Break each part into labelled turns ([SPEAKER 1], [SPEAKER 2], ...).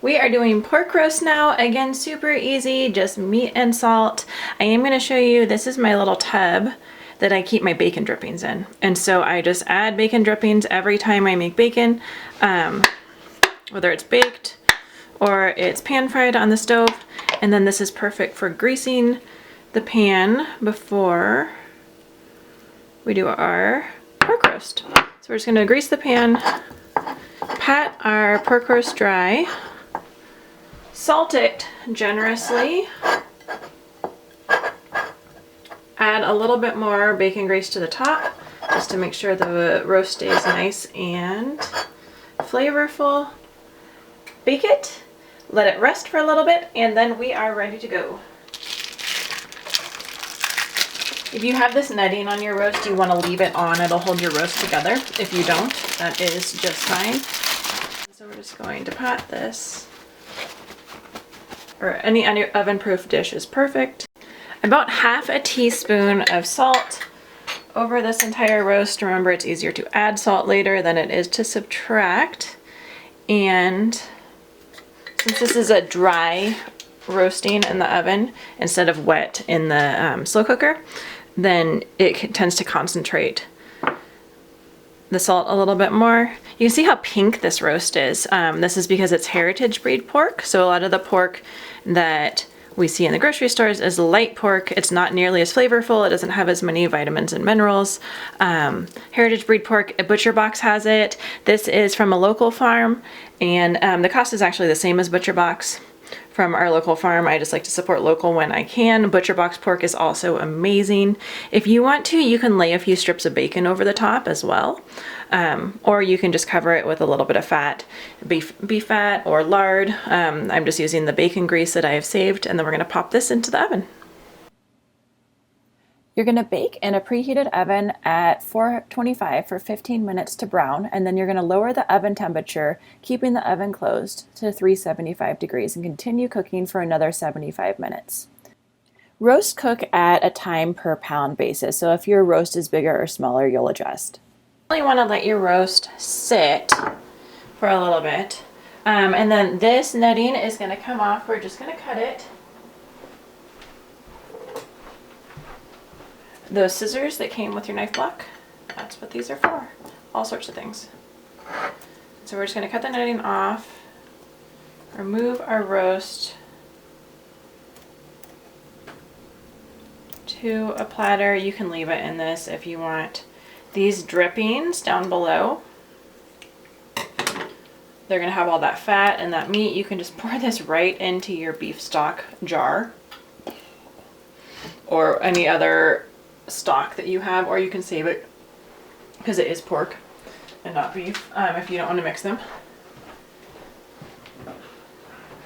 [SPEAKER 1] We are doing pork roast now. Again, super easy, just meat and salt. I am going to show you, this is my little tub that I keep my bacon drippings in. And so I just add bacon drippings every time I make bacon, whether it's baked or it's pan fried on the stove. And then this is perfect for greasing the pan before we do our pork roast. So we're just going to grease the pan, pat our pork roast dry, salt it generously, add a little bit more bacon grease to the top just to make sure the roast stays nice and flavorful. Bake it, let it rest for a little bit, and then we are ready to go. If you have this netting on your roast, you want to leave it on. It'll hold your roast together. If you don't, that is just fine. So we're just going to pat this, or any oven-proof dish is perfect. About half a teaspoon of salt over this entire roast. Remember, it's easier to add salt later than it is to subtract. And since this is a dry roasting in the oven instead of wet in the slow cooker, then it tends to concentrate the salt a little bit more. You can see how pink this roast is. This is because it's heritage breed pork. So a lot of the pork that we see in the grocery stores is light pork. It's not nearly as flavorful. It doesn't have as many vitamins and minerals. Heritage breed pork, a Butcher Box has it. This is from a local farm, and the cost is actually the same as Butcher Box from our local farm. I just like to support local when I can. Butcher Box pork is also amazing. If you want to, you can lay a few strips of bacon over the top as well. Or you can just cover it with a little bit of fat, beef fat or lard. I'm just using the bacon grease that I have saved, and then we're going to pop this into the oven. You're going to bake in a preheated oven at 425 for 15 minutes to brown, and then you're going to lower the oven temperature, keeping the oven closed, to 375 degrees and continue cooking for another 75 minutes. Roast cook at a time per pound basis, so if your roast is bigger or smaller, you'll adjust. You want to let your roast sit for a little bit, and then this netting is going to come off. We're just going to cut it. Those scissors that came with your knife block, that's what these are for. All sorts of things. So we're just going to cut the netting off, remove our roast to a platter. You can leave it in this if you want. These drippings down below, they're going to have all that fat and that meat. You can just pour this right into your beef stock jar or any other stock that you have, or you can save it because it is pork and not beef if you don't want to mix them.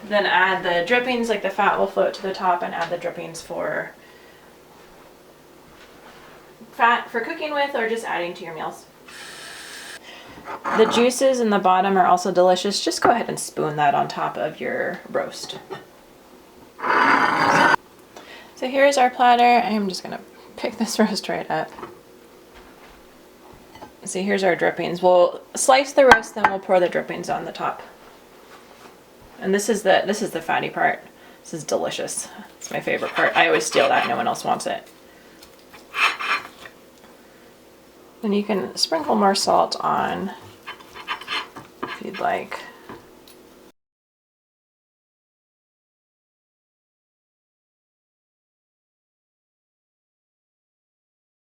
[SPEAKER 1] Then add the drippings, like the fat will float to the top, and add the drippings for fat for cooking with or just adding to your meals. The juices in the bottom are also delicious. Just go ahead and spoon that on top of your roast. So here's our platter. I'm just going to pick this roast right up. See, here's our drippings. We'll slice the roast, then we'll pour the drippings on the top. And this is the fatty part. This is delicious. It's my favorite part. I always steal that. No one else wants it. Then you can sprinkle more salt on if you'd like.